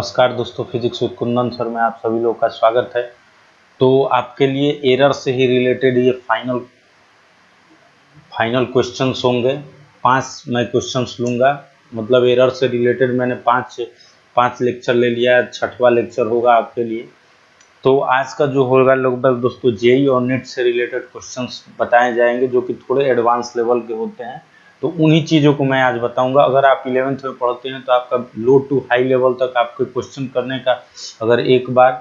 नमस्कार दोस्तों, physics with Kundan sir में आप सभी लोगों का स्वागत है। तो आपके लिए एरर से ही रिलेटेड ये फाइनल क्वेश्चंस होंगे। 5 मैं क्वेश्चंस लूँगा, मतलब एरर से रिलेटेड मैंने पाँच लेक्चर ले लिया है, 6वां लेक्चर होगा आपके लिए। तो आज का जो होगा लगभग दोस्तों जेईई और नेट से रिलेटेड क्वेश्चंस बताए जाएंगे, जो कि थोड़े एडवांस लेवल के होते हैं। तो उन्हीं चीज़ों को मैं आज बताऊंगा। अगर आप 11th में पढ़ते हैं तो आपका लो टू हाई लेवल तक आपके क्वेश्चन करने का अगर एक बार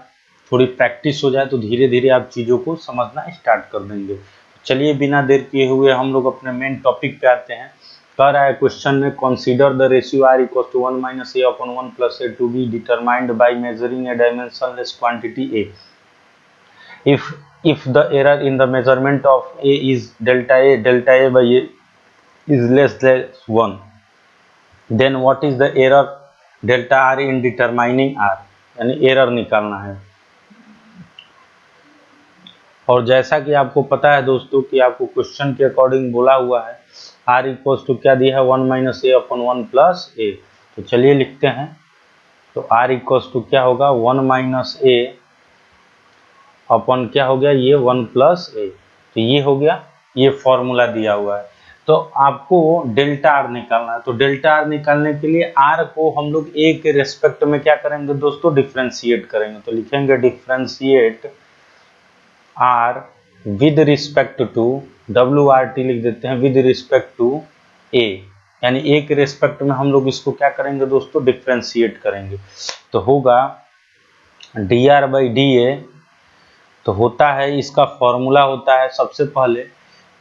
थोड़ी प्रैक्टिस हो जाए तो धीरे धीरे आप चीज़ों को समझना स्टार्ट कर देंगे। चलिए बिना देर किए हुए हम लोग अपने मेन टॉपिक पे आते हैं। कह रहा है क्वेश्चन में, consider the ratio r equal to 1 minus a upon 1 plus a to be determined by measuring a dimensionless quantity a। if the error in the measurement of a is delta a by a is less than 1, then what is the error delta r in determining r, यानी error निकालना है। और जैसा कि आपको पता है दोस्तों कि आपको क्वेश्चन के अकॉर्डिंग बोला हुआ है r इक्वल्स टू क्या दिया है, 1 माइनस ए अपॉन 1 प्लस ए। तो चलिए लिखते हैं। तो r इक्वल्स टू क्या होगा, 1 माइनस ए अपॉन क्या हो गया, ये 1 प्लस ए। तो ये हो गया, ये फॉर्मूला दिया हुआ है। तो आपको डेल्टा आर निकालना है। तो डेल्टा आर निकालने के लिए आर को हम लोग ए के रेस्पेक्ट में क्या करेंगे दोस्तों, डिफ्रेंशिएट करेंगे। तो लिखेंगे differentiate R with respect to, WRT लिख देते हैं, विद रिस्पेक्ट टू ए, यानी ए के रेस्पेक्ट में हम लोग इसको क्या करेंगे दोस्तों, डिफ्रेंशिएट करेंगे। तो होगा डी आर बाई डी ए। तो होता है, इसका फॉर्मूला होता है सबसे पहले,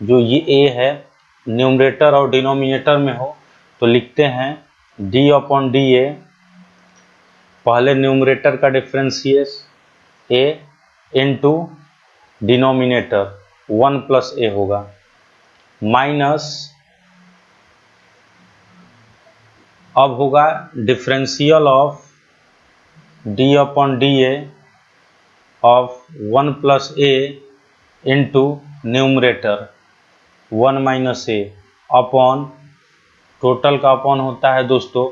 जो ये a है न्यूमरेटर और डिनोमिनेटर में हो तो लिखते हैं d अपॉन डी ए। पहले न्यूमरेटर का differentiate a into denominator 1 plus a होगा, माइनस अब होगा differential of d upon d a of 1 plus a into numerator 1 minus a upon, total का अपॉन होता है दोस्तों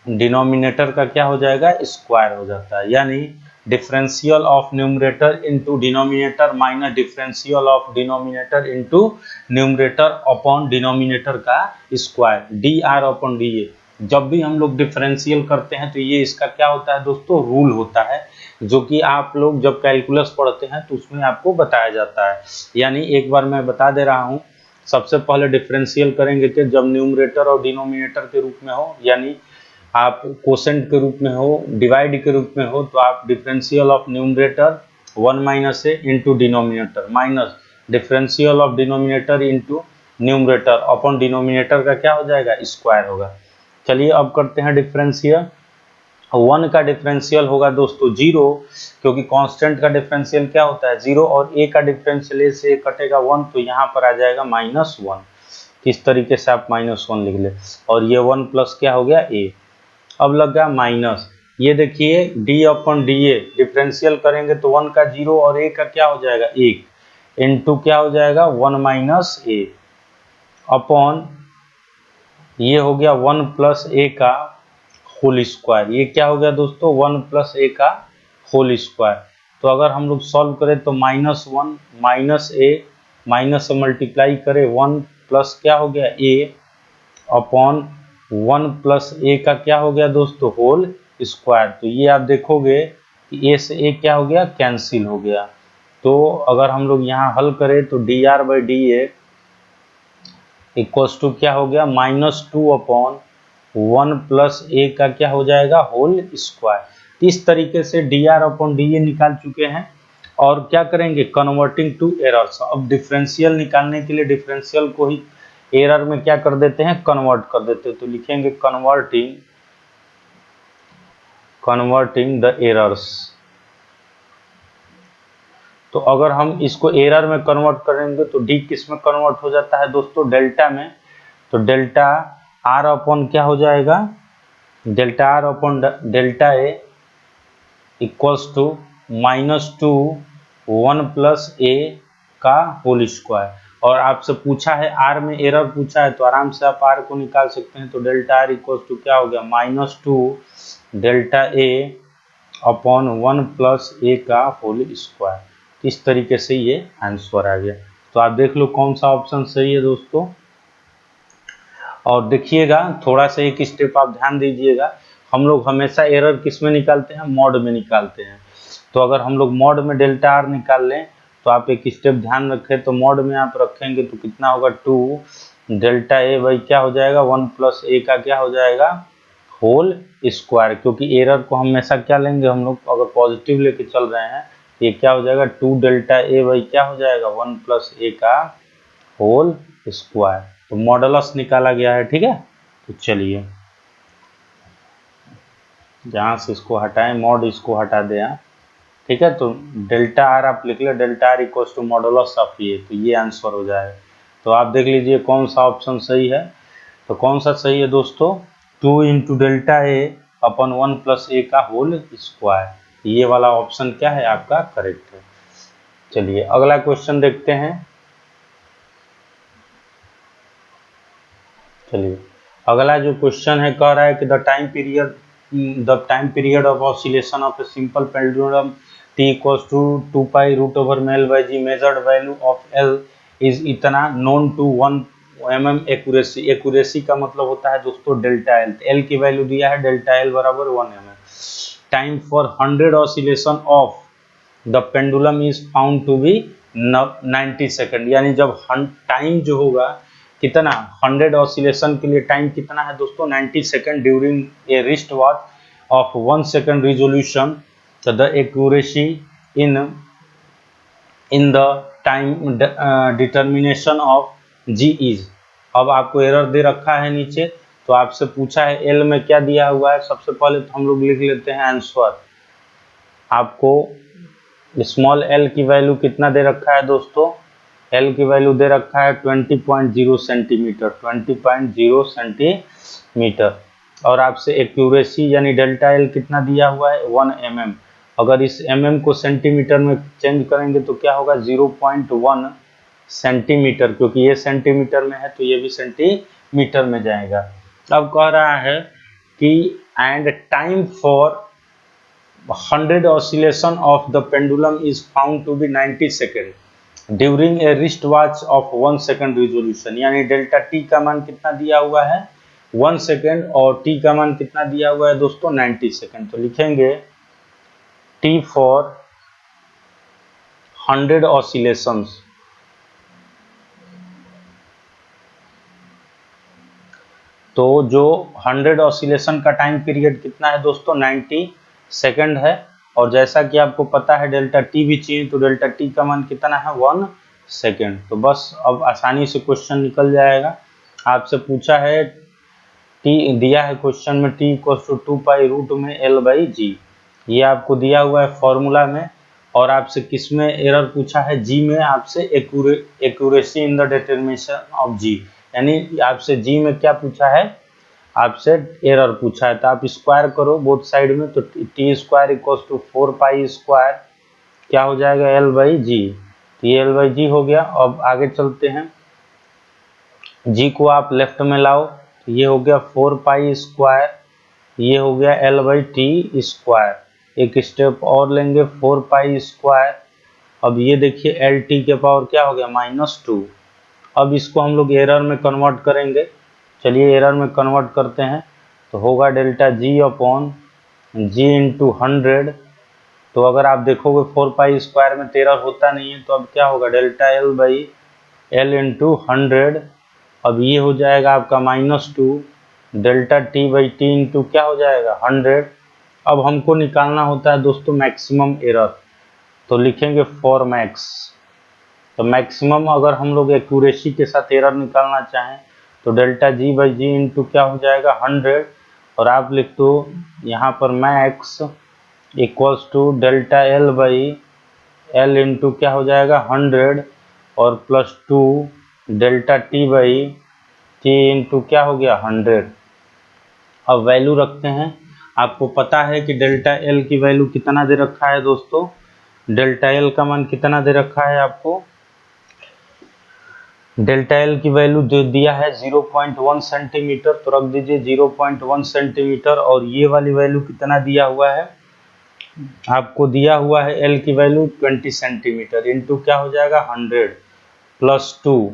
डिनोमिनेटर का क्या हो जाएगा, स्क्वायर हो जाता है। यानी differential of numerator into denominator minus differential of denominator into numerator upon denominator का square, d r upon d a. जब भी हम लोग डिफरेंशियल करते हैं तो ये इसका क्या होता है दोस्तों, रूल होता है, जो कि आप लोग जब कैलकुलस पढ़ते हैं तो उसमें आपको बताया जाता है। यानी एक बार मैं बता दे रहा हूँ, सबसे पहले डिफरेंशियल करेंगे कि जब न्यूमरेटर और डिनोमिनेटर के रूप में हो, यानी आप कोसेंट के रूप में हो, डिवाइड के रूप में हो, तो आप differential of numerator 1 minus A into denominator minus differential of denominator into numerator upon denominator का क्या हो जाएगा, स्क्वायर होगा। चलिए अब करते हैं डिफरेंशियल। 1 का डिफरेंशियल होगा दोस्तों 0, क्योंकि कांस्टेंट का डिफरेंशियल क्या होता है 0, और a का डिफरेंशियल a से कटेगा 1, तो यहाँ पर आ जाएगा -1। इस तरीके से आप -1 लिख ले, और ये 1 प्लस क्या हो गया a। अब लग गया माइनस, ये देखिए d अपॉन डी ए डिफरेंशियल करेंगे तो 1 का 0 और a का क्या हो जाएगा 1, इनटू क्या हो जाएगा 1 माइनस ए अपॉन, ये हो गया 1 प्लस ए का होल स्क्वायर। ये क्या हो गया दोस्तों, 1 प्लस ए का होल स्क्वायर। तो अगर हम लोग सॉल्व करें तो -1 माइनस ए, माइनस से मल्टीप्लाई करें 1 प्लस क्या हो गया ए अपॉन 1 प्लस ए का क्या हो गया दोस्तों, होल स्क्वायर। तो ये आप देखोगे कि ए से ए क्या हो गया, कैंसिल हो गया। तो अगर हम लोग यहाँ हल करें तो D R by D A equals to क्या हो गया, -2 अपॉन 1 प्लस ए का क्या हो जाएगा, होल स्क्वायर। इस तरीके से डी आर अपॉन डी ए निकाल चुके हैं। और क्या करेंगे, कन्वर्टिंग टू एरर्स। अब डिफरेंशियल निकालने के लिए डिफरेंशियल को ही एरर में क्या कर देते हैं, कन्वर्ट कर देते हैं। तो लिखेंगे कन्वर्टिंग द एरर्स। तो अगर हम इसको एरर में कन्वर्ट करेंगे तो डी किस में कन्वर्ट हो जाता है दोस्तों, डेल्टा में। तो डेल्टा आर अपॉन क्या हो जाएगा, delta r upon delta a equals to -2 1 plus a का होल स्क्वायर। और आपसे पूछा है आर में एरर पूछा है, तो आराम से आप आर को निकाल सकते हैं। तो डेल्टा आर इक्वल टू क्या हो गया, -2 delta A upon 1 plus a का होल स्क्वायर। इस तरीके से ये आंसर आ गया। तो आप देख लो कौन सा ऑप्शन सही है दोस्तों। और देखिएगा थोड़ा सा एक स्टेप आप ध्यान दीजिएगा, हम लोग हमेशा एरर किस में निकालते हैं, मॉड में निकालते हैं। तो अगर हम लोग मॉड में डेल्टा आर निकाल लें तो आप एक स्टेप ध्यान रखें, तो मॉड में आप रखेंगे तो कितना होगा, 2 डेल्टा ए बाई क्या हो जाएगा, 1 प्लस ए का क्या हो जाएगा, होल स्क्वायर। क्योंकि एरर को हमेशा क्या लेंगे हम लोग, अगर पॉजिटिव लेके चल रहे हैं, ये क्या हो जाएगा, 2 डेल्टा ए बाई क्या हो जाएगा, 1 प्लस ए का होल स्क्वायर। तो मॉडुलस निकाला गया है, ठीक है। तो चलिए जहाँ से इसको हटाएं, मॉड इसको हटा दें आप, ठीक है। तो डेल्टा आर आप लिख ले, delta R equal to modulus of ये, तो ये आंसर हो जाएगा। तो आप देख लीजिए कौन सा ऑप्शन सही है। तो कौन सा सही है दोस्तों, 2 into delta A upon 1 plus a का होल स्क्वायर, ये वाला ऑप्शन क्या है आपका करेक्ट है। चलिए अगला क्वेश्चन देखते हैं। चलिए अगला जो क्वेश्चन है, कह रहा है कि the time period of oscillation of a simple pendulum t equals to 2 pi root over l by g, measured value of l is इतना known to 1 mm accuracy. Accuracy का मतलब होता है दोस्तों डेल्टा एल। एल की value दिया है delta l बराबर 1 mm। Time for 100 oscillation of the pendulum is found to be 90 second. यानी जब टाइम जो होगा कितना, 100 ऑसिलेशन के लिए टाइम कितना है दोस्तों, 90 second during a wrist watch of 1 second resolution. The accuracy in the time determination of G is. अब आपको एरर दे रखा है नीचे, तो आपसे पूछा है एल में क्या दिया हुआ है। सबसे पहले तो हम लोग लिख लेते हैं आंसर। आपको स्मॉल एल की वैल्यू कितना दे रखा है दोस्तों, एल की वैल्यू दे रखा है 20.0 सेंटीमीटर, 20.0 सेंटीमीटर। और आपसे एक्यूरेसी यानी डेल्टा एल कितना दिया हुआ है, 1 mm। अगर इस mm को सेंटीमीटर में चेंज करेंगे तो क्या होगा, 0.1 सेंटीमीटर। क्योंकि ये सेंटीमीटर में है तो ये भी सेंटीमीटर में जाएगा। अब कह रहा है कि and time for 100 oscillation of the pendulum is found to be 90 second during a wrist watch of 1 second resolution. यानी डेल्टा टी का मान कितना दिया हुआ है, 1 सेकेंड, और टी का मान कितना दिया हुआ है दोस्तों, 90 सेकेंड। तो लिखेंगे टी फॉर 100 ऑसिलेशंस, तो जो 100 ऑसिलेशन का टाइम पीरियड कितना है दोस्तों, 90 सेकेंड है। और जैसा कि आपको पता है डेल्टा टी भी चाहिए, तो डेल्टा टी का मान कितना है, 1 सेकेंड। तो बस अब आसानी से क्वेश्चन निकल जाएगा। आपसे पूछा है टी दिया है क्वेश्चन में, T equal to 2 pi root में एल बाई जी, ये आपको दिया हुआ है फॉर्मूला में। और आपसे किस में एरर पूछा है, जी में आपसे accuracy in the determination of g, यानी आपसे जी में क्या पूछा है, आपसे एरर पूछा है। तो आप स्क्वायर करो बोथ साइड में, तो T square equal to 4 pi square क्या हो जाएगा, एल बाई जी। तो ये एल बाई जी हो गया। अब आगे चलते हैं, जी को आप लेफ्ट में लाओ, तो ये हो गया 4 पाई स्क्वायर, ये हो गया एल बाई टी स्क्वायर। एक स्टेप और लेंगे, 4 पाई स्क्वायर। अब ये देखिए एल टी के पावर क्या हो गया, -2। अब इसको हम लोग एरर में कन्वर्ट करेंगे। चलिए एरर में कन्वर्ट करते हैं, तो होगा डेल्टा जी अपॉन जी इंटू 100। तो अगर आप देखोगे 4 पाई स्क्वायर में एरर होता नहीं है, तो अब क्या होगा, delta L by L into 100। अब ये हो जाएगा आपका -2 delta T by T into क्या हो जाएगा, 100। अब हमको निकालना होता है दोस्तों मैक्सिमम एरर, तो लिखेंगे फॉर मैक्स। तो मैक्सिमम अगर हम लोग एक्यूरेसी के साथ एरर निकालना चाहें, तो delta G by G into क्या हो जाएगा, 100। और आप लिख दो यहाँ पर max equals to delta L by L into क्या हो जाएगा, 100, और +2 delta T by T into क्या हो गया, 100। अब वैल्यू रखते हैं। आपको पता है कि डेल्टा एल की वैल्यू कितना दे रखा है दोस्तों, डेल्टा एल का मान कितना दे रखा है आपको, डेल्टा एल की वैल्यू दे दिया है 0.1 सेंटीमीटर, तो रख दीजिए 0.1 सेंटीमीटर। और ये वाली वैल्यू कितना दिया हुआ है, आपको दिया हुआ है एल की वैल्यू 20 सेंटीमीटर, इंटू क्या हो जाएगा 100 प्लस 2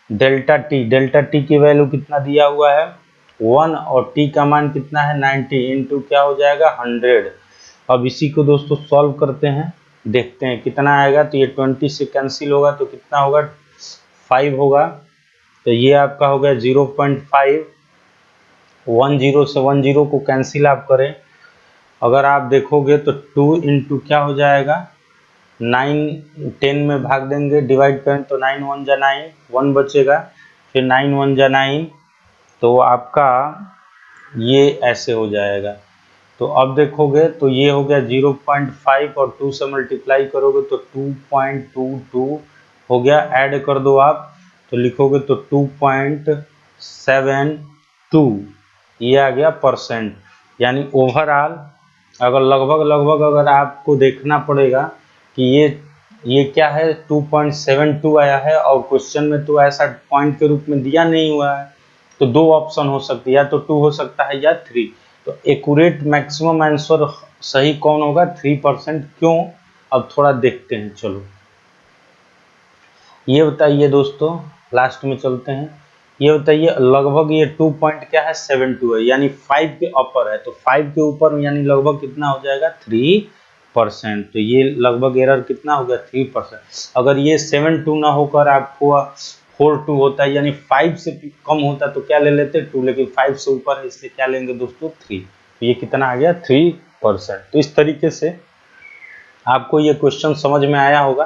डेल्टा टी की वैल्यू कितना दिया हुआ है 1, और टी का मान कितना है 90, इंटू क्या हो जाएगा 100। अब इसी को दोस्तों सॉल्व करते हैं, देखते हैं कितना आएगा। तो ये 20 से कैंसिल होगा तो कितना होगा 5 होगा, तो ये आपका हो गया 0.5। 10 से 10 को कैंसिल आप करें, अगर आप देखोगे तो 2 इंटू क्या हो जाएगा 9, 10 में भाग देंगे, डिवाइड करें तो 9 1 जा 9, 1 बचेगा, फिर 9 1 जा 9, तो आपका ये ऐसे हो जाएगा। तो अब देखोगे तो ये हो गया 0.5 और 2 से मल्टीप्लाई करोगे तो 2.22 हो गया, ऐड कर दो आप तो लिखोगे तो 2.72 ये आ गया परसेंट। यानी ओवरऑल अगर लगभग अगर आपको देखना पड़ेगा कि ये क्या है 2.72 आया है, और क्वेश्चन में तो ऐसा पॉइंट के रूप में दिया नहीं हुआ है, तो दो ऑप्शन हो सकती है, या तो 2 हो सकता है या 3। तो एक्यूरेट मैक्सिमम आंसर सही कौन होगा 3%। क्यों, अब थोड़ा देखते हैं। चलो ये बताइए दोस्तों, लास्ट में चलते हैं। ये बताइए लगभग ये 2 पॉइंट क्या है 72 है, यानी 5 के अपर है, तो 5 के ऊपर यानी लगभग कितना हो जाएगा 3%। तो ये लगभग एरर कितना हो गया 3%। अगर ये 72 ना होकर आपको 42 होता है, यानी 5 से कम होता तो क्या ले लेते 2, लेकिन 5 से ऊपर है इसलिए क्या लेंगे दोस्तों 3। तो ये कितना आ गया 3%। तो इस तरीके से आपको ये क्वेश्चन समझ में आया होगा।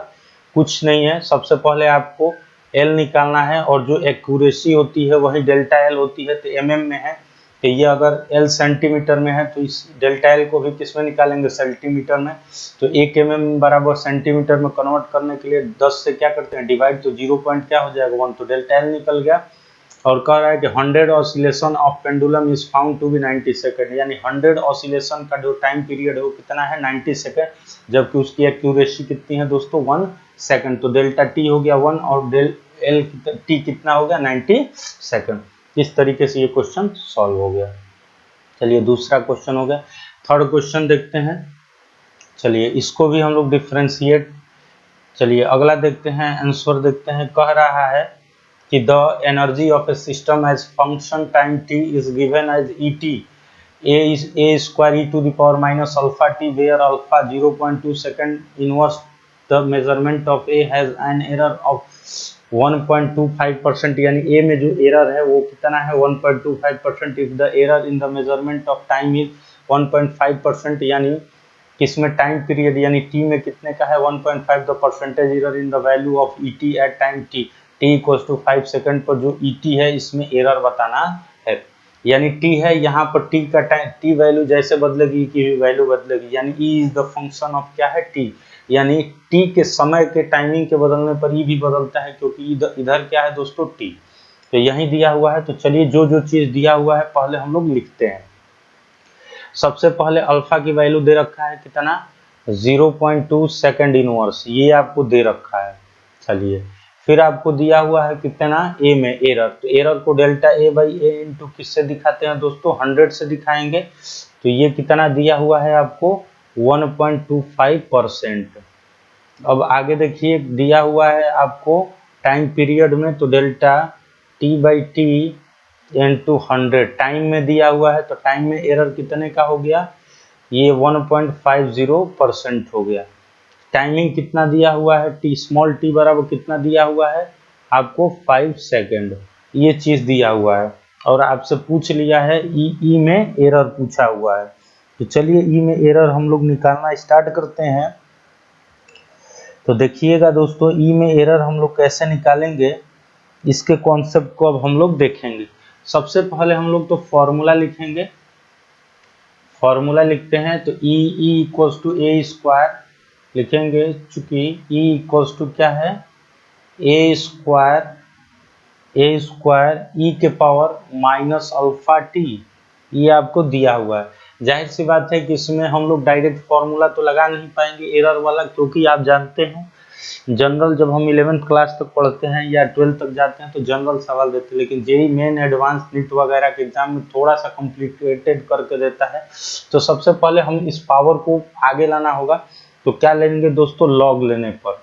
कुछ नहीं है, सबसे पहले आपको एल निकालना है, और जो एक्यूरेसी होती है वही डेल्टा एल होती है। तो एमएम में है, तो ये अगर एल सेंटीमीटर में है तो इस डेल्टा एल को भी किस में निकालेंगे सेंटीमीटर में। तो 1 mm बराबर सेंटीमीटर में कन्वर्ट करने के लिए 10 से क्या करते हैं डिवाइड, तो 0 पॉइंट क्या हो जाएगा 1, तो डेल्टा एल निकल गया। और कह रहा है कि 100 oscillation of pendulum is found to be 90 second, यानी 100 ऑसिलेशन का जो टाइम पीरियड है वो कितना है 90 सेकेंड, जबकि उसकी एक्यूरेसी कितनी है दोस्तों 1 सेकेंड। तो डेल्टा टी हो गया 1 और डेल एल टी कितना हो गया 90 सेकेंड। इस तरीके से ये क्वेश्चन सॉल्व हो गया। चलिए दूसरा क्वेश्चन हो गया। थर्ड क्वेश्चन देखते हैं। चलिए इसको भी हम लोग डिफ्रेंशिएट, चलिए अगला देखते हैं, आंसर देखते हैं। कह रहा है कि the energy of a system as function time T is given as E T A square E to the power minus alpha T, where alpha 0.2 second inverse the measurement of A has an error of 1.25%, यानी ए में जो error है वो कितना है 1.25%। If the error in the measurement of time is 1.5%, यानी किसमें time period यानी टी में कितने का है 1.5, the percentage error in the value of E T at time T T equal to 5 second पर जो ई टी है इसमें एरर बताना है। यानी टी है यहाँ पर टी का टाइम, टी वैल्यू जैसे बदलेगी की वैल्यू बदलेगी, यानी E is the function of क्या है टी, यानी टी के समय के टाइमिंग के बदलने पर ई भी बदलता है, क्योंकि इधर क्या है दोस्तों टी, तो यही दिया हुआ है। तो चलिए जो जो चीज दिया हुआ है पहले हम लोग लिखते हैं। सबसे पहले अल्फा की वैल्यू दे रखा है कितना 0.2 सेकेंड इनवर्स, ये आपको दे रखा है। चलिए फिर आपको दिया हुआ है कितना ए में एरर, तो एरर को delta A by A into किससे दिखाते हैं दोस्तों 100 से दिखाएंगे। तो ये कितना दिया हुआ है आपको 1.25%। अब आगे देखिए दिया हुआ है आपको टाइम पीरियड में, तो delta T by T into 100 time में दिया हुआ है, तो टाइम में एरर कितने का हो गया ये 1.50% हो गया। टाइमिंग कितना दिया हुआ है टी स्मॉल टी बराबर कितना दिया हुआ है आपको 5 सेकेंड, ये चीज दिया हुआ है। और आपसे पूछ लिया है ई में एरर पूछा हुआ है। तो चलिए ई में एरर हम लोग निकालना स्टार्ट करते हैं। तो देखिएगा दोस्तों ई में एरर हम लोग कैसे निकालेंगे, इसके कॉन्सेप्ट को अब हम लोग देखेंगे। सबसे पहले हम लोग तो फॉर्मूला लिखेंगे, फॉर्मूला लिखते हैं। तो E equals to A square लिखेंगे, चूंकि ई इक्वल्स टू क्या है ए स्क्वायर ई के पावर माइनस अल्फा टी, ये आपको दिया हुआ है। जाहिर सी बात है कि इसमें हम लोग डायरेक्ट फॉर्मूला तो लगा नहीं पाएंगे एरर वाला, क्योंकि आप जानते हैं जनरल जब हम 11th क्लास तक पढ़ते हैं या 12th तक जाते हैं तो जनरल सवाल देते हैं, लेकिन जेई मेन एडवांस नीट वगैरह के एग्जाम में थोड़ा सा कॉम्प्लिकेटेड करके देता है। तो सबसे पहले हम इस पावर को आगे लाना होगा, तो क्या लेंगे दोस्तों, लॉग लेने पर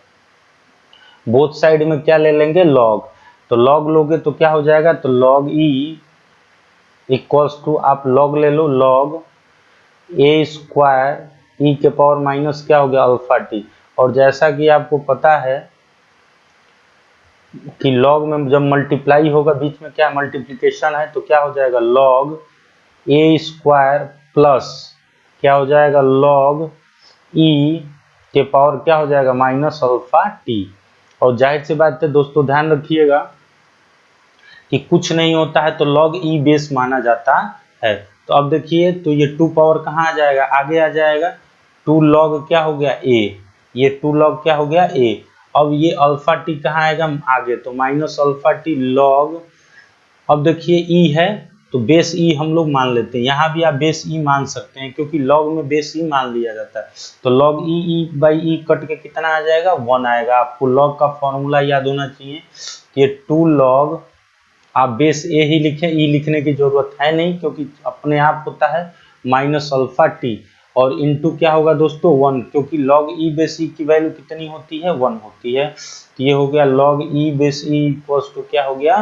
बोथ साइड में क्या ले लेंगे, लॉग। तो लॉग लोगे तो क्या हो जाएगा, तो लॉग ई इक्वल्स टू, आप लॉग ले लो, लॉग ए स्क्वायर ई के पावर माइनस क्या हो गया, अल्फा टी। और जैसा कि आपको पता है कि लॉग में जब मल्टीप्लाई होगा बीच में क्या मल्टीप्लिकेशन है, तो क्या हो जाएगा, लॉग ए स्क्वायर प्लस क्या हो जाएगा, लॉग ई के पावर क्या हो जाएगा, माइनस अल्फा टी। और जाहिर सी बात है दोस्तों, ध्यान रखिएगा कि कुछ नहीं होता है तो लॉग ई बेस माना जाता है। तो अब देखिए, तो ये 2 पावर कहाँ आ जाएगा, आगे आ जाएगा, 2 लॉग क्या हो गया ए, ये 2 लॉग क्या हो गया ए। अब ये अल्फा टी कहाँ आएगा आगे, तो माइनस अल्फा टी लॉग, अब देखिए ई है तो बेस ई हम लोग मान लेते हैं, यहाँ भी आप बेस ई मान सकते हैं क्योंकि लॉग में बेस ई मान लिया जाता है। तो log E E by E cut के कितना आ जाएगा, 1 आएगा। आपको लॉग का फॉर्मूला याद होना चाहिए कि ये 2 लॉग, आप बेस ए ही लिखें, ई लिखने की जरूरत है नहीं क्योंकि अपने आप होता है माइनस अल्फा टी, और इनटू क्या होगा दोस्तों 1, क्योंकि लॉग ई बेस ई की वैल्यू कितनी होती है, 1 होती है। तो ये हो गया log E base E equals to क्या हो गया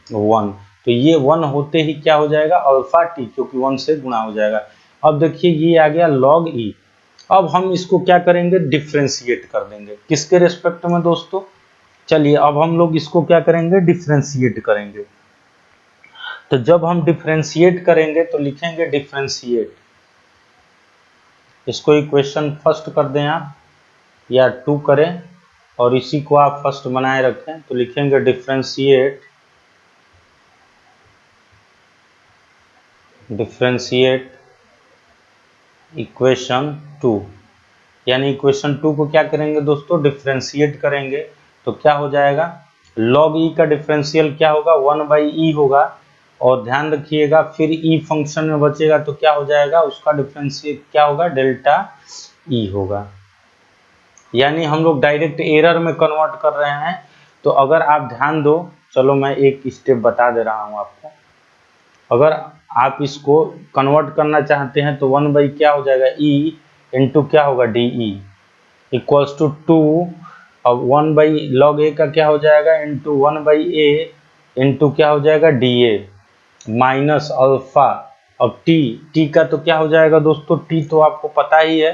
1। तो ये 1 होते ही क्या हो जाएगा, अल्फा टी, क्योंकि 1 से गुणा हो जाएगा। अब देखिए ये आ गया लॉग ई। अब हम इसको क्या करेंगे, डिफ्रेंशिएट कर देंगे, किसके रेस्पेक्ट में दोस्तों, चलिए अब हम लोग इसको क्या करेंगे, डिफ्रेंशिएट करेंगे। तो जब हम डिफ्रेंशिएट करेंगे तो लिखेंगे डिफ्रेंशिएट, इसको इक्वेशन फर्स्ट कर दें आप या 2 करें और इसी को आप फर्स्ट बनाए रखें, तो लिखेंगे डिफ्रेंशिएट, डिफ्रेंशिएट इक्वेशन 2, यानी इक्वेशन 2 को क्या करेंगे दोस्तों, डिफ्रेंशिएट करेंगे। तो क्या हो जाएगा, लॉग ई का डिफरेंशियल क्या होगा, 1 बाई ई होगा। और ध्यान रखिएगा फिर ई फंक्शन में बचेगा तो क्या हो जाएगा, उसका डिफरेंशियल क्या होगा, डेल्टा ई होगा। यानी हम लोग डायरेक्ट एरर में कन्वर्ट कर रहे हैं। तो अगर आप ध्यान दो, चलो मैं एक स्टेप बता दे रहा हूं आपको, अगर आप इसको कन्वर्ट करना चाहते हैं तो 1 बाई क्या हो जाएगा, ई इंटू क्या होगा, डी ई इक्वल्स टू 2। अब 1 बाई लॉग ए का क्या हो जाएगा, इंटू 1 बाई ए इंटू क्या हो जाएगा, डी ए माइनस अल्फा। अब टी का तो क्या हो जाएगा दोस्तों, टी तो आपको पता ही है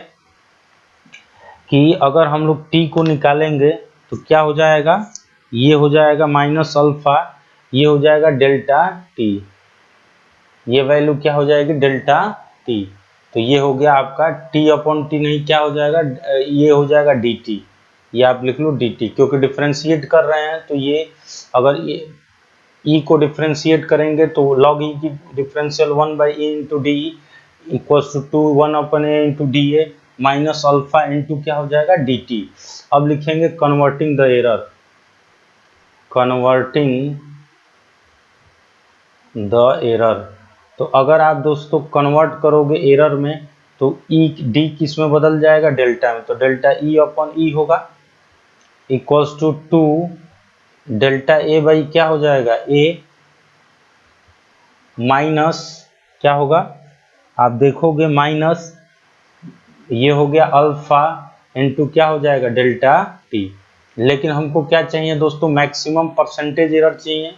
कि अगर हम लोग टी को निकालेंगे तो क्या हो जाएगा, ये हो जाएगा माइनस अल्फा, ये हो जाएगा डेल्टा टी, ये वैल्यू क्या हो जाएगी, डेल्टा टी। तो ये हो गया आपका टी अपॉन टी, नहीं क्या हो जाएगा, ये हो जाएगा डी टी, ये आप लिख लो डी टी, क्योंकि डिफ्रेंशिएट कर रहे हैं। तो ये अगर ये ई को डिफ्रेंशिएट करेंगे तो लॉग ई की differential 1 by A into D equals to 1 upon A into D A minus alpha into क्या हो जाएगा, डी टी। अब लिखेंगे converting the error, converting the error. तो अगर आप दोस्तों कन्वर्ट करोगे एरर में तो ई डी किस में बदल जाएगा, डेल्टा में। तो डेल्टा ई अपॉन ई होगा equals to 2 delta A by क्या हो जाएगा, ए माइनस क्या होगा, आप देखोगे माइनस ये हो गया अल्फा इंटू क्या हो जाएगा, डेल्टा टी। लेकिन हमको क्या चाहिए दोस्तों, मैक्सिमम परसेंटेज एरर चाहिए।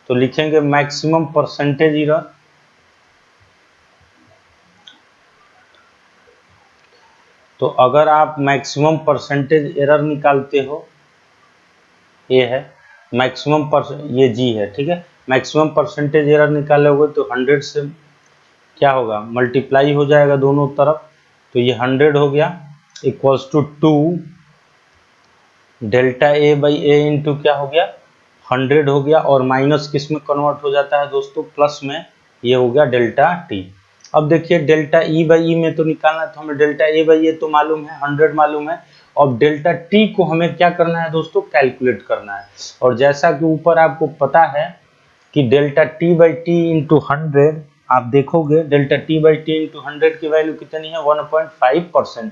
तो लिखेंगे मैक्सिमम परसेंटेज एरर, तो अगर आप मैक्सिमम परसेंटेज एरर निकालते हो, ये है मैक्सिमम ये जी है, ठीक है, मैक्सिमम परसेंटेज एरर निकालोगे तो 100 से क्या होगा, मल्टीप्लाई हो जाएगा दोनों तरफ। तो ये 100 हो गया equals to 2 delta A by A into क्या हो गया, 100 हो गया। और माइनस किस में कन्वर्ट हो जाता है दोस्तों, प्लस में, ये हो गया डेल्टा टी। अब देखिए डेल्टा ई बाई ई में तो निकालना है, तो हमें डेल्टा ए बाई ए तो मालूम है, 100 मालूम है। अब डेल्टा टी को हमें क्या करना है दोस्तों, कैलकुलेट करना है। और जैसा कि ऊपर आपको पता है कि delta T by T into 100, आप देखोगे delta T by T into 100 की वैल्यू कितनी है, 1.5%।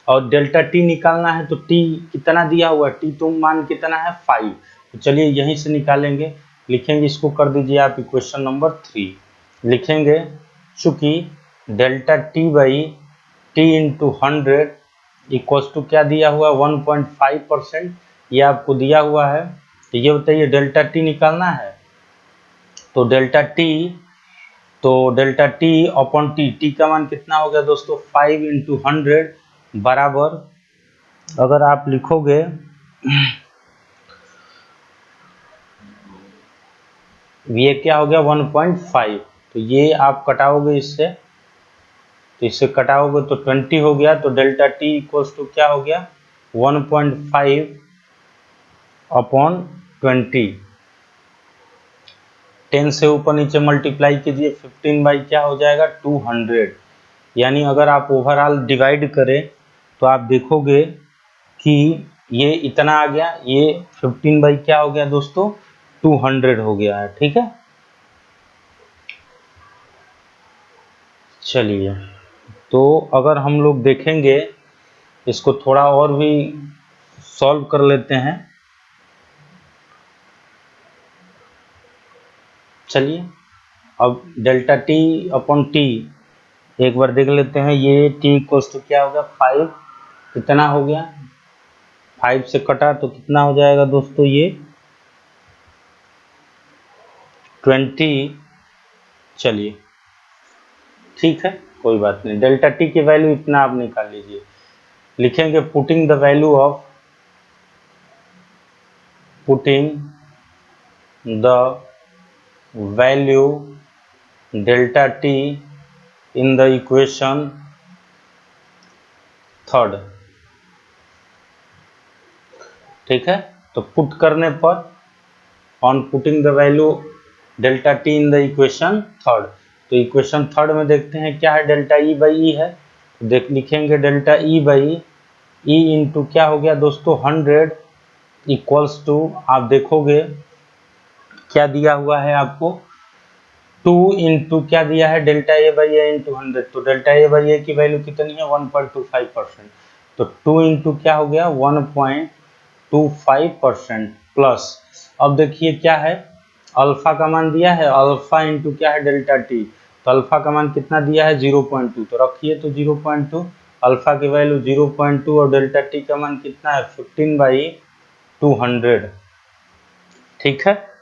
और डेल्टा टी निकालना है तो टी कितना दिया हुआ है, टी तो मान कितना है 5। तो चलिए यहीं से निकालेंगे, लिखेंगे इसको, कर दीजिए आप इक्वेशन नंबर 3 लिखेंगे, चूंकि delta T by T into 100 equals to क्या दिया हुआ है 1.5%, ये आपको दिया हुआ है। तो ये बताइए डेल्टा टी निकालना है, तो delta T upon T, T का मान कितना हो गया दोस्तों 5 इंटू 100 बराबर, अगर आप लिखोगे ये क्या हो गया 1.5, तो ये आप कटाओगे इससे, तो इससे कटाओगे तो 20 हो गया, तो डेल्टा टी इक्वल्स टू क्या हो गया 1.5 अपॉन 20, 10 से ऊपर नीचे मल्टीप्लाई कीजिए, 15 बाई क्या हो जाएगा 200। यानी अगर आप ओवरऑल डिवाइड करें तो आप देखोगे कि ये इतना आ गया, ये 15 बाई क्या हो गया दोस्तों 200 हो गया है। ठीक है, चलिए तो अगर हम लोग देखेंगे इसको थोड़ा और भी सॉल्व कर लेते हैं। चलिए अब डेल्टा टी अपॉन टी एक बार देख लेते हैं, ये टी इक्वल्स टू क्या हो गया 5, कितना हो गया 5 से कटा तो कितना हो जाएगा दोस्तों ये 20। चलिए ठीक है, कोई बात नहीं, डेल्टा टी की वैल्यू इतना आप निकाल लीजिए, लिखेंगे putting the value delta T in the equation third. ठीक है, तो पुट करने पर on putting the value delta T in the equation third, तो इक्वेशन थर्ड में देखते हैं क्या है, डेल्टा ई बाई ई है, देख लिखेंगे delta E by E into क्या हो गया दोस्तों 100 इक्वल्स टू, आप देखोगे क्या दिया हुआ है आपको 2 इंटू क्या दिया है delta A by A into 100, तो डेल्टा ए बाई ए की वैल्यू कितनी है 1.25%, तो 2 इंटू क्या हो गया 1.25% प्लस, अब देखिए क्या है अल्फा का मान दिया है, अल्फा इंटू क्या है डेल्टा टी, तो अल्फा का मान कितना दिया है 0.2, तो रखिए तो 0.2, अल्फा की वैल्यू 0.2 और डेल्टा टी का मान कितना है 15/200। ठीक है,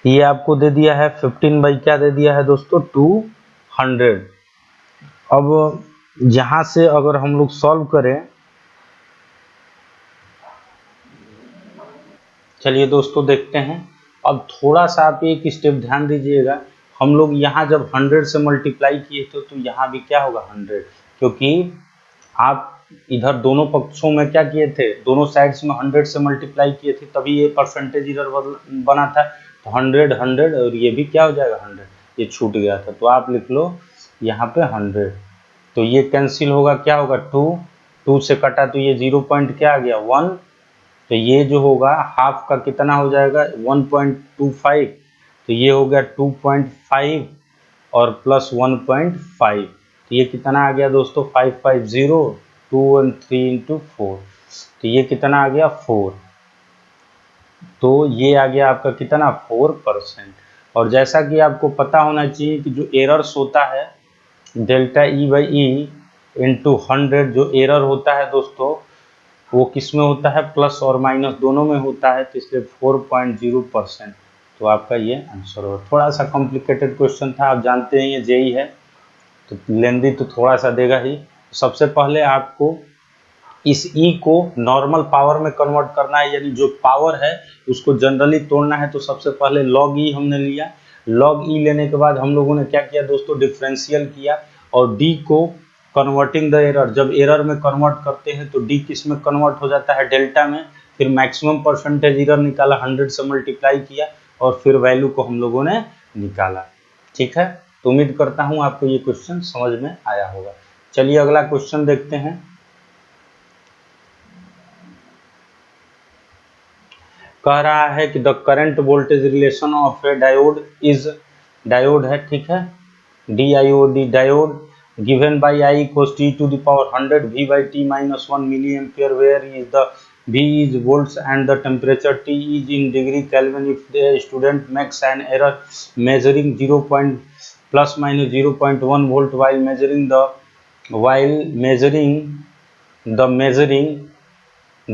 ये आपको दे दिया है 15 बाई क्या दे दिया है दोस्तों 200। अब यहां से अगर हम लोग सॉल्व करें, चलिए दोस्तों देखते हैं, अब थोड़ा सा आप एक स्टेप ध्यान दीजिएगा, हम लोग यहाँ जब 100 से मल्टीप्लाई किए थे तो यहाँ भी क्या होगा 100, क्योंकि आप इधर दोनों पक्षों में क्या किए थे, दोनों साइड्स में 100 से मल्टीप्लाई किए थे, तभी ये परसेंटेज इधर बना था, तो 100 100 और ये भी क्या हो जाएगा 100, ये छूट गया था, तो आप लिख लो यहाँ पे 100, तो ये कैंसिल होगा, क्या होगा 2 से कटा तो ये 0 पॉइंट क्या आ गया 1, तो ये जो होगा हाफ का कितना हो जाएगा 1.25, तो ये हो गया 2.5 और प्लस 1.5, तो ये कितना आ गया दोस्तों 550, 2 और 3 इंटू 4, तो ये कितना आ गया 4, तो ये आ गया आपका कितना 4%। और जैसा कि आपको पता होना चाहिए कि जो एरर्स होता है delta E by E into 100, जो एरर होता है दोस्तों वो किस में होता है, प्लस और माइनस दोनों में होता है, तो इसलिए 4.0%, तो आपका ये आंसर होगा। थोड़ा सा कॉम्प्लिकेटेड क्वेश्चन था, आप जानते हैं ये जेई है तो लेंदी तो थोड़ा सा देगा ही। सबसे पहले आपको इस ई को नॉर्मल पावर में कन्वर्ट करना है, यानी जो पावर है उसको जनरली तोड़ना है, तो सबसे पहले लॉग ई हमने लिया, लॉग ई लेने के बाद हम लोगों ने क्या किया दोस्तों डिफरेंशियल किया, और डी को कन्वर्टिंग द एरर, जब एरर में कन्वर्ट करते हैं तो डी किस में कन्वर्ट हो जाता है डेल्टा में, फिर मैक्सिमम परसेंटेज एरर निकाला 100 से मल्टीप्लाई किया और फिर वैल्यू को हम लोगों ने निकाला। ठीक है, तो उम्मीद करता हूँ आपको ये क्वेश्चन समझ में आया होगा। चलिए अगला क्वेश्चन देखते हैं। कह रहा है कि the current voltage relation of A diode is, diode है ठीक है, DIOD diode given by I equals to e to the power 100 V by T minus 1 milliampere, where is the V is volts and the temperature T is in degree Kelvin. If the student makes an error measuring 0. plus minus 0.1 volt while measuring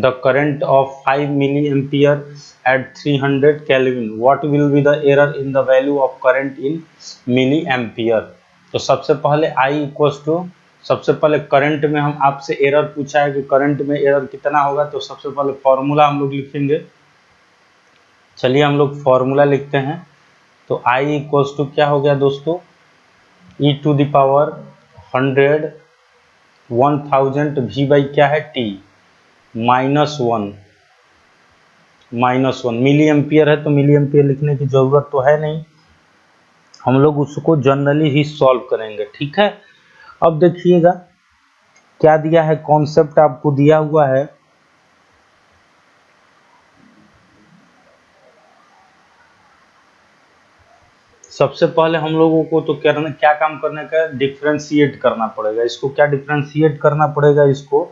the current of 5 milliampere at 300 Kelvin, what will be the error in the value of current in milliampere? तो सबसे पहले I equals to, सबसे पहले current में हम आपसे error पूछा है कि करंट में एरर कितना होगा, तो सबसे पहले फॉर्मूला हम लोग लिखेंगे। चलिए हम लोग फॉर्मूला लिखते हैं। तो I इक्वल्स टू क्या हो गया दोस्तों, e to the power 100 1000 V by क्या है T minus one milli ampere है, तो मिली एम्पियर लिखने की जरूरत तो है नहीं, हम लोग उसको जनरली ही सॉल्व करेंगे। ठीक है, अब देखिएगा क्या दिया है, कॉन्सेप्ट आपको दिया हुआ है। सबसे पहले हम लोगों को तो क्या काम करने का, डिफ्रेंशिएट करना पड़ेगा इसको। क्या डिफ्रेंशिएट करना पड़ेगा इसको?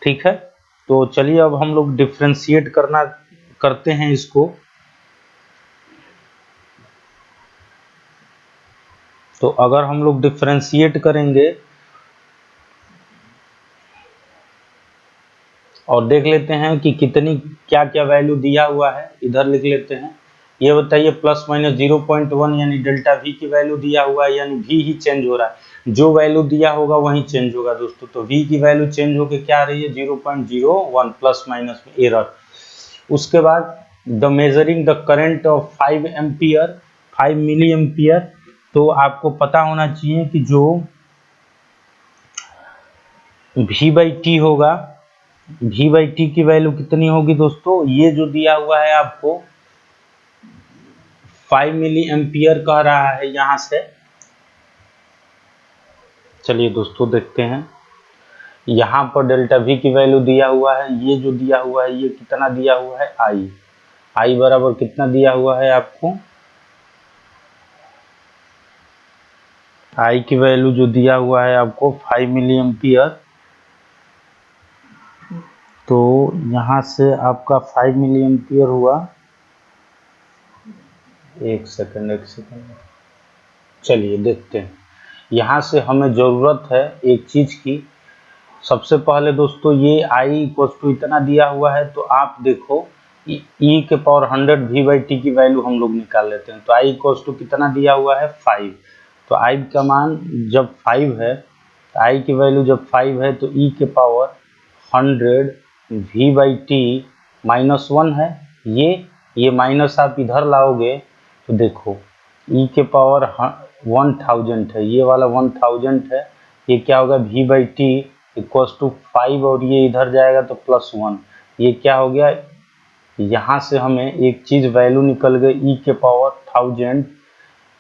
ठीक है, तो चलिए अब हम लोग डिफ्रेंशिएट करते हैं इसको। तो अगर हम लोग डिफ्रेंशिएट करेंगे और देख लेते हैं कि कितनी क्या क्या वैल्यू दिया हुआ है, इधर लिख लेते हैं। ये बताइए प्लस माइनस 0.1 यानी डेल्टा V की वैल्यू दिया हुआ है, यानी V ही चेंज हो रहा है, जो वैल्यू दिया होगा वही चेंज होगा दोस्तों। तो V की वैल्यू चेंज होकर क्या आ रही है 0.01 प्लस माइनस में एरर। उसके बाद the measuring the current of 5 ampere 5 milli ampere, तो आपको पता होना चाहिए कि जो V बाई टी होगा, V बाई टी की वैल्यू कितनी होगी दोस्तों, ये जो दिया हुआ है आपको 5 मिली एम्पियर कह रहा है यहां से। चलिए दोस्तों देखते हैं, यहां पर डेल्टा V की वैल्यू दिया हुआ है, ये जो दिया हुआ है ये कितना दिया हुआ है I बराबर कितना दिया हुआ है आपको, I की वैल्यू जो दिया हुआ है आपको 5 मिली एम्पियर। तो यहां से आपका 5 मिली एम्पियर हुआ, एक सेकंड, चलिए देखते हैं। यहाँ से हमें ज़रूरत है एक चीज़ की। सबसे पहले दोस्तों ये I इक्वल्स टू इतना दिया हुआ है, तो आप देखो e के पावर 100 V बाई टी की वैल्यू हम लोग निकाल लेते हैं। तो I इक्वल्स टू कितना दिया हुआ है 5, तो I का मान जब 5 है, तो I की वैल्यू जब 5 है, तो e के power 100 V by T minus 1 है। ये माइनस आप इधर लाओगे तो देखो e के पावर 1000 है, ये वाला 1000 है, ये क्या होगा V by T equals to 5, और ये इधर जाएगा तो प्लस 1, ये क्या हो गया, यहाँ से हमें एक चीज़ वैल्यू निकल गई e के पावर 1000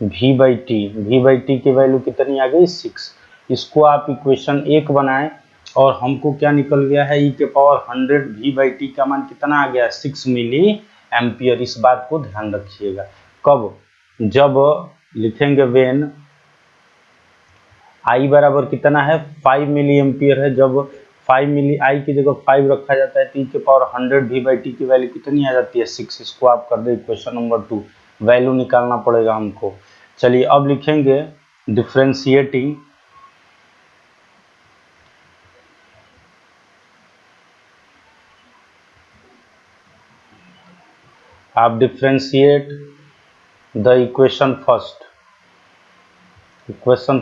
V बाई टी की वैल्यू कितनी आ गई 6। इसको आप इक्वेशन 1 बनाएं और हमको क्या निकल गया है, e के पावर 100 V बाई टी का मान कितना आ गया 6 मिली एम्पियर। इस बात को ध्यान रखिएगा। कब, जब लिखेंगे वेन I बराबर कितना है 5 मिली एम्पियर है, जब 5 मिली I की जगह 5 रखा जाता है तो e के पावर 100 V बाई टी की वैल्यू कितनी आ जाती है 6। इसको आप कर दे इक्वेशन नंबर 2, वैल्यू निकालना पड़ेगा हमको। चलिए अब लिखेंगे डिफ्रेंशिएटिंग, आप डिफ्रेंशिएट द इक्वेशन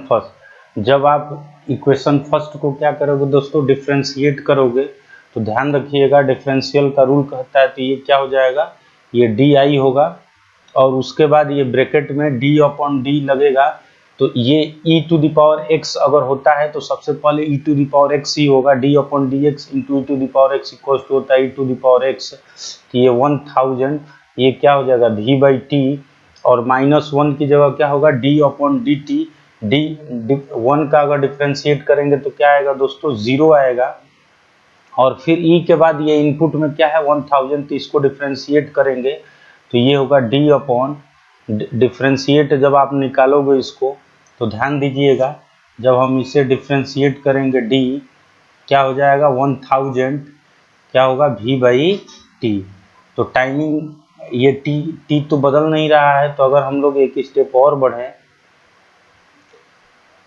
फर्स्ट। जब आप इक्वेशन फर्स्ट को क्या करोगे दोस्तों, डिफ्रेंशिएट करोगे, तो ध्यान रखिएगा डिफरेंशियल का रूल कहता है, तो ये क्या हो जाएगा, ये डी होगा, और उसके बाद ये ब्रैकेट में डी अपॉन डी लगेगा। तो ये e to the power x अगर होता है तो सबसे पहले e to the power x ही होगा, D upon D X into e to the power x equals to होता है e to the power x। तो ये 1000, ये क्या हो जाएगा v बाई टी, और माइनस 1 की जगह क्या होगा D upon D T. D 1 का अगर डिफ्रेंशिएट करेंगे तो क्या आएगा दोस्तों 0 आएगा, और फिर e के बाद ये इनपुट में क्या है 1000, तो इसको डिफ्रेंशिएट करेंगे तो ये होगा डी अपॉन डिफ्रेंशिएट। जब आप निकालोगे इसको तो ध्यान दीजिएगा जब हम इसे डिफ्रेंशिएट करेंगे डी, क्या हो जाएगा 1000, क्या होगा V/T। तो टाइमिंग ये टी तो बदल नहीं रहा है, तो अगर हम लोग एक स्टेप और बढ़े,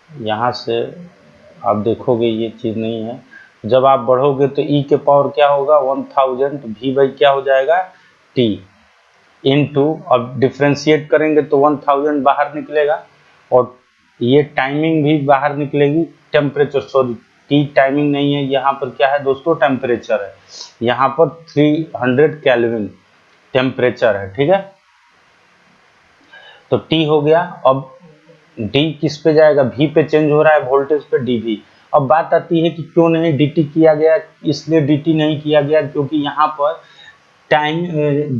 यहाँ से आप देखोगे ये चीज़ नहीं है, जब आप बढ़ोगे तो e के पावर क्या होगा 1000 V/ क्या हो जाएगा T इनटू, अब डिफ्रेंशिएट करेंगे तो 1000 बाहर निकलेगा और ये टाइमिंग भी बाहर निकलेगी, टेम्परेचर, सॉरी टी टाइमिंग नहीं है, यहाँ पर क्या है दोस्तों टेम्परेचर है, यहाँ पर 300 केल्विन टेम्परेचर है, ठीक है। तो टी हो गया, अब डी किस पे जाएगा, वी पे चेंज हो रहा है वोल्टेज पे, डीवी। अब बात आती है कि क्यों नहीं डीटी किया गया, इसलिए डीटी नहीं किया गया क्योंकि यहाँ पर टाइम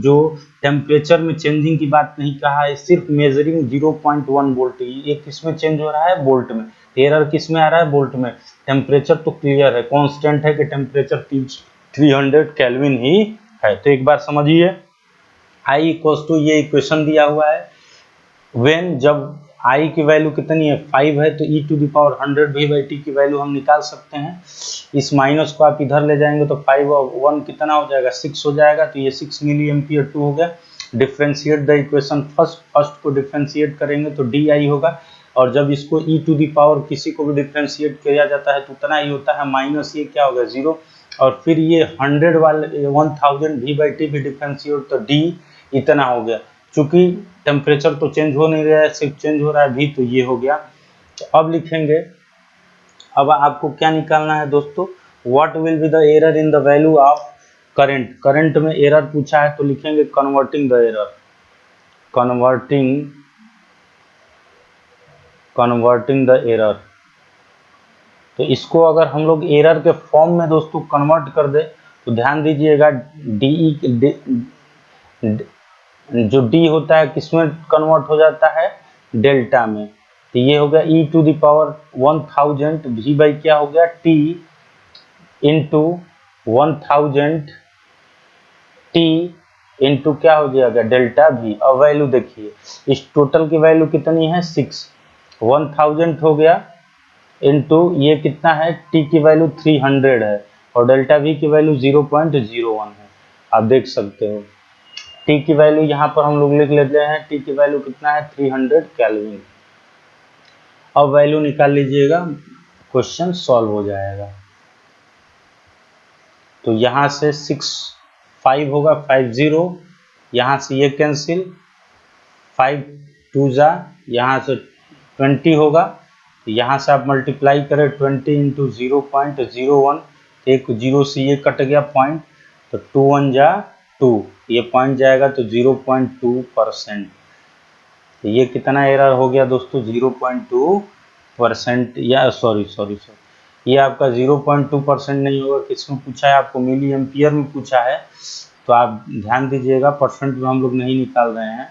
जो टेम्परेचर में चेंजिंग की बात नहीं कहा है, सिर्फ मेजरिंग 0.1 वोल्ट, ये किस में चेंज हो रहा है वोल्ट में, एरर किस में आ रहा है वोल्ट में। टेम्परेचर तो क्लियर है, कांस्टेंट है कि टेम्परेचर 300 केल्विन ही है। तो एक बार समझिए, आई इक्वल्स टू, ये इक्वेशन दिया हुआ है, व्हेन जब आई की वैल्यू कितनी है 5 है, तो e⁻100 V/T की वैल्यू हम निकाल सकते हैं। इस माइनस को आप इधर ले जाएंगे तो 5 और 1 कितना हो जाएगा 6 हो जाएगा, तो ये 6 मिली एम्पियर 2 हो गया। डिफ्रेंशिएट द इक्वेशन, फर्स्ट को डिफ्रेंशिएट करेंगे तो DI होगा, और जब इसको e⁻ किसी को भी डिफ्रेंशिएट किया जाता है तो उतना ही होता है, माइनस ये क्या होगा 0, और फिर ये 100 वाले 1000 V/T भी डिफ्रेंशिएट तो D इतना हो गया। चूंकि टेम्परेचर तो चेंज हो नहीं रहा है, सिर्फ चेंज हो रहा है भी, तो ये हो गया। तो अब लिखेंगे, अब आपको क्या निकालना है दोस्तों, what will be the error in the value of current, current में एरर पूछा है तो लिखेंगे converting the error, converting the error. तो इसको अगर हम लोग एरर के फॉर्म में दोस्तों कन्वर्ट कर दे तो ध्यान दीजिएगा, जो डी होता है किसमें कन्वर्ट हो जाता है डेल्टा में। तो ये हो गया e⁻1000 V/ क्या हो गया T इंटू 1000 T इंटू क्या हो जाएगा डेल्टा V। अब वैल्यू देखिए, इस टोटल की वैल्यू कितनी है 6, 1000 हो गया इंटू ये कितना है T की वैल्यू 300 है और डेल्टा V की वैल्यू 0.01 है। आप देख सकते हो टी की वैल्यू यहाँ पर हम लोग लिख लेते हैं, टी की वैल्यू कितना है 300 केल्विन। अब वैल्यू निकाल लीजिएगा, क्वेश्चन सॉल्व हो जाएगा। तो यहाँ से 6 5 होगा 50, यहाँ से ये कैंसिल, 5 2 जा, यहाँ से 20 होगा, तो यहाँ से आप मल्टीप्लाई करें 20 इंटू 0.01, एक जीरो से ये कट गया पॉइंट, तो 2 1 जा 2, ये पॉइंट जाएगा तो 0.2%। ये कितना एरर हो गया दोस्तों 0.2%, या सॉरी, ये आपका 0.2% नहीं होगा, किसमें पूछा है आपको मिली एम्पियर में पूछा है, तो आप ध्यान दीजिएगा परसेंट में हम लोग नहीं निकाल रहे हैं।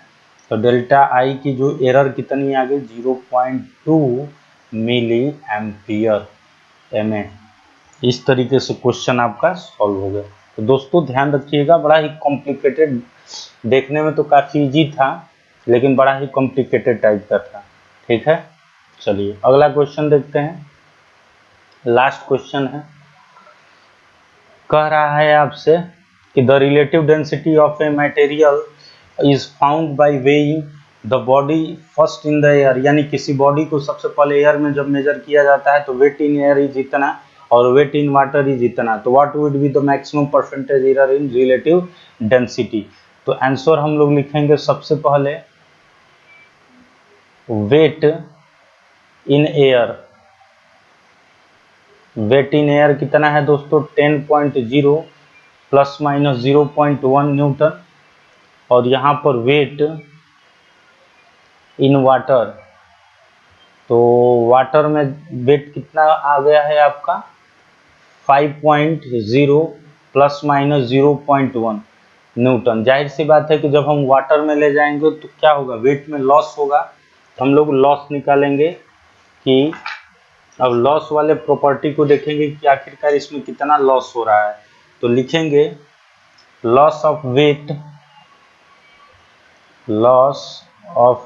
तो डेल्टा आई की जो एरर कितनी आ गई 0.2 मिली एम्पियर एमए। इस तरीके से क्वेश्चन आपका सॉल्व हो गया। तो दोस्तों ध्यान रखिएगा, बड़ा ही कॉम्प्लिकेटेड, देखने में तो काफ़ी इजी था लेकिन बड़ा ही कॉम्प्लिकेटेड टाइप का था, ठीक है। चलिए अगला क्वेश्चन देखते हैं, लास्ट क्वेश्चन है, कह रहा है आपसे कि the relative density of a material is found by weighing the body first in the air, यानी किसी बॉडी को सबसे पहले एयर में जब मेजर किया जाता है तो वेट इन एयर इज इतना और वेट इन वाटर इज इतना, तो what would be the maximum percentage error in relative density. तो आंसर हम लोग लिखेंगे सबसे पहले weight in air, weight in air कितना है दोस्तों 10.0 प्लस माइनस 0.1 न्यूटन, और यहाँ पर वेट इन वाटर, तो वाटर में वेट कितना आ गया है आपका 5.0 प्लस माइनस 0.1 न्यूटन। जाहिर सी बात है कि जब हम वाटर में ले जाएंगे तो क्या होगा वेट में लॉस होगा, तो हम लोग लॉस निकालेंगे कि अब लॉस वाले प्रॉपर्टी को देखेंगे कि आखिरकार इसमें कितना लॉस हो रहा है। तो लिखेंगे loss of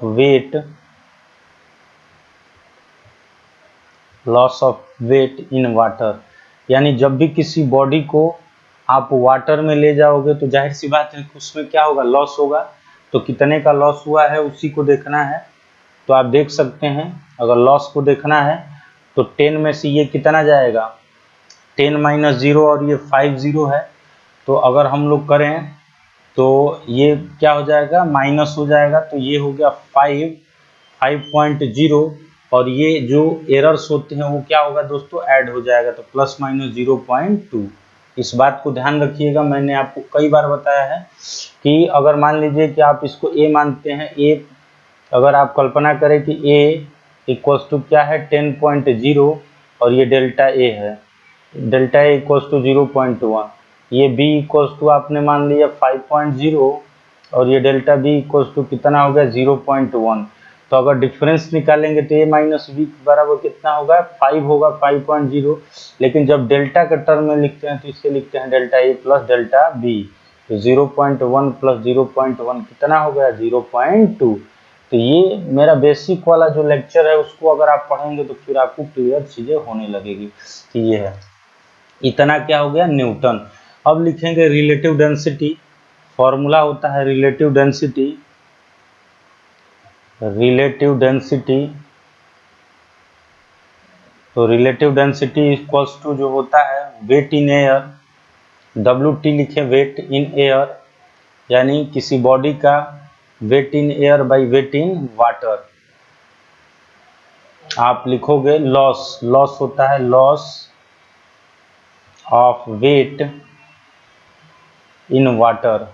weight loss of weight in water, यानी जब भी किसी बॉडी को आप वाटर में ले जाओगे तो जाहिर सी बात है कि उसमें क्या होगा, लॉस होगा। तो कितने का लॉस हुआ है उसी को देखना है। तो आप देख सकते हैं अगर लॉस को देखना है तो 10 में से ये कितना जाएगा, 10 माइनस 0 और ये 5 0 है। तो अगर हम लोग करें तो ये क्या हो जाएगा, माइनस हो जाएगा। तो ये हो गया 5.0 और ये जो एरर्स होते हैं वो क्या होगा दोस्तों, ऐड हो जाएगा। तो प्लस माइनस 0.2। इस बात को ध्यान रखिएगा, मैंने आपको कई बार बताया है कि अगर मान लीजिए कि आप इसको ए मानते हैं, ए अगर आप कल्पना करें कि ए इक्वल्स टू क्या है 10.0 और ये डेल्टा ए है, डेल्टा ए इक्वल्स टू 0.1, ये बी इक्वल्स टू आपने मान लिया 5.0 और ये डेल्टा बी इक्वल्स टू कितना हो गया 0.1। तो अगर डिफरेंस निकालेंगे तो ए माइनस बी बराबर कितना होगा, 5 होगा, 5.0। लेकिन जब डेल्टा के टर्म में लिखते हैं तो इसे लिखते हैं delta A plus delta B. तो 0.1 प्लस 0.1 कितना हो गया 0.2। तो ये मेरा बेसिक वाला जो लेक्चर है उसको अगर आप पढ़ेंगे तो फिर आपको क्लियर चीजें होने लगेगी कि ये है। इतना क्या हो गया न्यूटन। अब लिखेंगे रिलेटिव डेंसिटी। फॉर्मूला होता है रिलेटिव डेंसिटी, रिलेटिव डेंसिटी। तो रिलेटिव डेंसिटी इक्वल्स टू जो होता है वेट इन एयर, WT लिखे वेट इन एयर, यानी किसी बॉडी का weight in air by weight in water. आप लिखोगे लॉस, लॉस होता है loss of weight in water.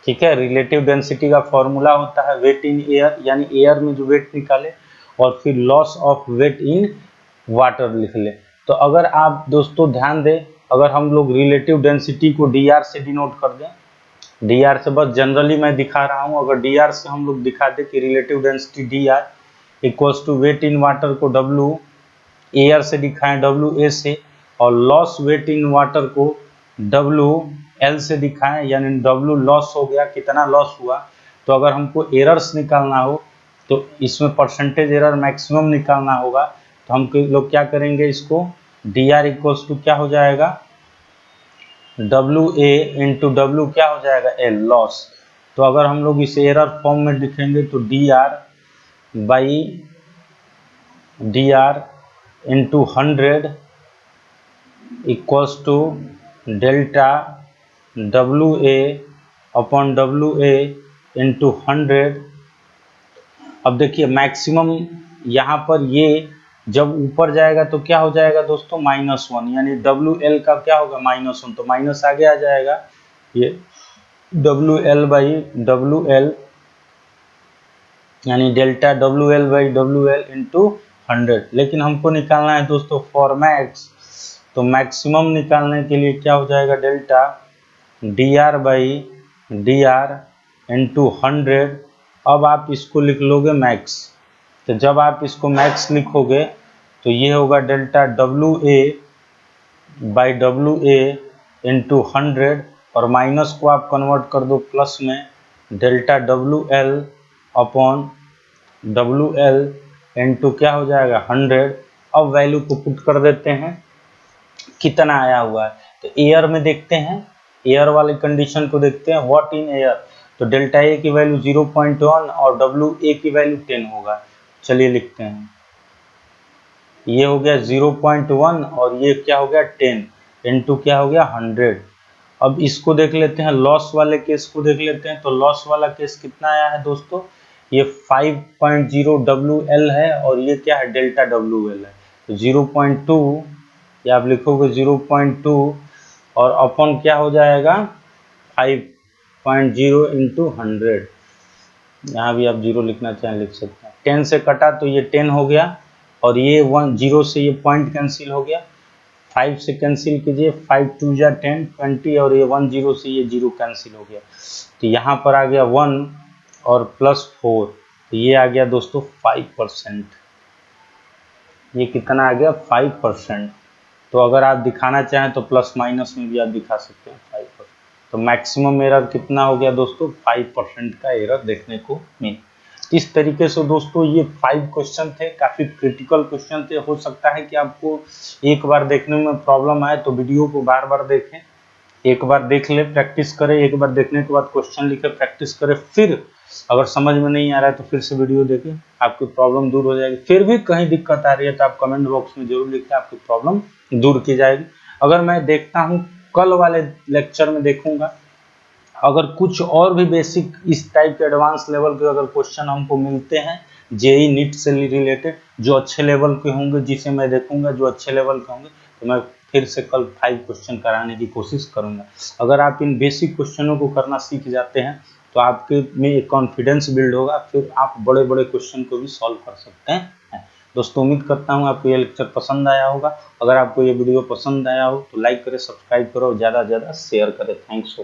ठीक है, रिलेटिव डेंसिटी का फॉर्मूला होता है वेट इन एयर, यानी एयर में जो वेट निकाले, और फिर loss of weight in water लिख ले। तो अगर आप दोस्तों ध्यान दें, अगर हम लोग रिलेटिव डेंसिटी को dr से डिनोट कर दें, dr से बस जनरली मैं दिखा रहा हूं, अगर dr से हम लोग दिखा दें कि relative density dr equals to weight in water को w एयर से दिखाएं WA से, और लॉस वेट इन वाटर को WL से दिखाएं, यानी W लॉस हो गया, कितना लॉस हुआ। तो अगर हमको एरर्स निकालना हो तो इसमें परसेंटेज एरर मैक्सिमम निकालना होगा, तो हम लोग क्या करेंगे, इसको dr इक्वल्स टू क्या हो जाएगा WA इंटू W क्या हो जाएगा L लॉस। तो अगर हम लोग इसे एरर फॉर्म में लिखेंगे तो dr by dr into 100 equals to delta WA upon WA into 100। अब देखिए मैक्सिमम यहाँ पर ये जब ऊपर जाएगा तो क्या हो जाएगा दोस्तों -1, यानी WL का क्या होगा -1, तो माइनस आगे आ जाएगा, ये WL बाई WL यानी delta WL by WL into 100। लेकिन हमको निकालना है दोस्तों फॉर मैक्स, तो मैक्सिमम निकालने के लिए क्या हो जाएगा delta dr by dr into 100। अब आप इसको लिख लोगे मैक्स, तो जब आप इसको मैक्स लिखोगे तो ये होगा delta WA by WA into 100, और माइनस को आप कन्वर्ट कर दो प्लस में, delta WL upon WL into क्या हो जाएगा 100। अब वैल्यू को पुट कर देते हैं कितना आया हुआ है। तो एयर में देखते हैं, एयर वाले कंडीशन को देखते हैं, व्हाट इन एयर। तो डेल्टा ए की वैल्यू 0.1 और WA की वैल्यू 10 होगा। चलिए लिखते हैं, ये हो गया 0.1 और ये क्या हो गया 10 इंटू क्या हो गया 100। अब इसको देख लेते हैं, लॉस वाले केस को देख लेते हैं। तो लॉस वाला केस कितना आया है दोस्तों, ये 5.0 WL है और ये क्या है डेल्टा WL है। तो 0.2 या आप लिखोगे 0.2 और अपॉन क्या हो जाएगा 5.0 इंटू 100। यहाँ भी आप 0 लिखना चाहें लिख सकते हैं। 10 से कटा तो ये 10 हो गया, और ये 0 से ये पॉइंट कैंसिल हो गया, 5 से कैंसिल कीजिए, 5 2 जा 10 20, और ये 1 0 से ये 0 कैंसिल हो गया। तो यहाँ पर आ गया 1 और प्लस 4, तो ये आ गया दोस्तों 5%। ये कितना आ गया 5%। तो अगर आप दिखाना चाहें तो प्लस माइनस में भी आप दिखा सकते हैं 5%। तो मैक्सिमम एरर कितना हो गया दोस्तों 5% का एरर देखने को मिला। इस तरीके से दोस्तों ये 5 क्वेश्चन थे, काफी क्रिटिकल क्वेश्चन थे। हो सकता है कि आपको एक बार देखने में प्रॉब्लम आए तो वीडियो को बार बार देखें, एक बार देख ले, प्रैक्टिस करें, एक बार देखने के बाद क्वेश्चन लिखे, प्रैक्टिस करें, फिर अगर समझ में नहीं आ रहा है तो फिर से वीडियो देखें, आपकी प्रॉब्लम दूर हो जाएगी। फिर भी कहीं दिक्कत आ रही है तो आप कमेंट बॉक्स में जरूर लिखें, आपकी प्रॉब्लम दूर की जाएगी। अगर मैं देखता हूँ कल वाले लेक्चर में देखूंगा, अगर कुछ और भी बेसिक इस टाइप के एडवांस लेवल के अगर क्वेश्चन हमको मिलते हैं जेई नीट से रिलेटेड, जो अच्छे लेवल के होंगे, जिसे मैं देखूंगा जो अच्छे लेवल के होंगे, तो मैं फिर से कल 5 क्वेश्चन कराने की कोशिश करूंगा। अगर आप इन बेसिक क्वेश्चनों को करना सीख जाते हैं तो आपके में एक कॉन्फिडेंस बिल्ड होगा, फिर आप बड़े बड़े क्वेश्चन को भी सॉल्व कर सकते हैं। दोस्तों उम्मीद करता हूँ आपको ये लेक्चर पसंद आया होगा। अगर आपको ये वीडियो पसंद आया हो तो लाइक करें, सब्सक्राइब करो और ज़्यादा से ज़्यादा शेयर करें। थैंक्स।